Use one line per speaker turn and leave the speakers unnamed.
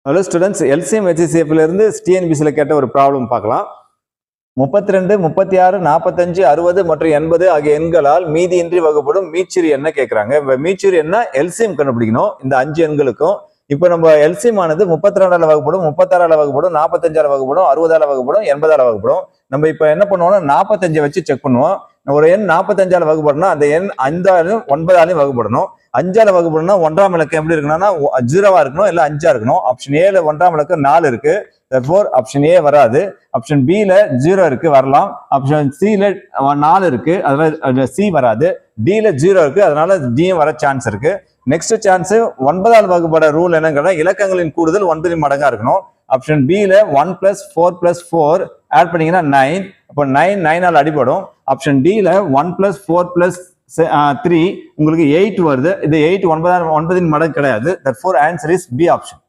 Hello students, LCM ஹெச்சிசிஎஃப்ல இருந்து டிஎன்பிசியில் கேட்ட ஒரு ப்ராப்ளம் பார்க்கலாம். 32, 36, 45, 60 மற்றும் 80 ஆகிய எண்களால் மீதியின்றி வகுப்படும் மீச்சிறு எண்ணை கேட்கறாங்க. இப்போ மீச்சிறு எண்ணா எல்சிஎம் கண்டுபிடிக்கணும் இந்த 5 எண்களுக்கும். இப்போ நம்ம எல்சிஎம் ஆனது 32ஆல வகுப்படும், 36ஆல வகுப்படும், 45ஆல வகுப்படும், 60ஆல வகுப்படும், 80ஆல வகுப்படும். நம்ம இப்போ என்ன பண்ணுவோம்னா 45 வச்சு செக் பண்ணுவோம். ஒரு எண் 45ஆல வகுப்படணும், அந்த எண் 5ஆலும் 9ஆலையும் வகுப்படணும். 5ஆல வகுப்படணும்னா 1ஆம் இலக்கம் எப்படி இருக்கணும்னா 0வா இருக்கணும், இல்ல 5ஆ இருக்கணும். ஆப்ஷன் ஏல 1ஆம் இலக்கம் 4 இருக்கு. therefore ஆப்ஷன் ஏ வராது. ஆப்ஷன் பி ல 0 இருக்கு, வரலாம். ஆப்ஷன் சி ல 4 இருக்கு, அதனால சி வராது. டி ல 0 இருக்கு, அதனால டி வர சான்ஸ் இருக்கு. நெக்ஸ்ட் சான்ஸ் 9ஆல் வகுப்பட ரூல் என்னங்கன்னா இலக்கங்களின் கூடுதல் 9 மடங்கா இருக்கணும். ஆப்ஷன் பி ல 1 + 4 + 4 ஆட் பண்ணீங்கன்னா 9. அப்போ 9ஆல் அடிபடும். ஆப்ஷன் டி ல 1 + 4 + 3 உங்களுக்கு 8 வருது. இது 8 9 மடங்கு கிடையாது. therefore answer is B option.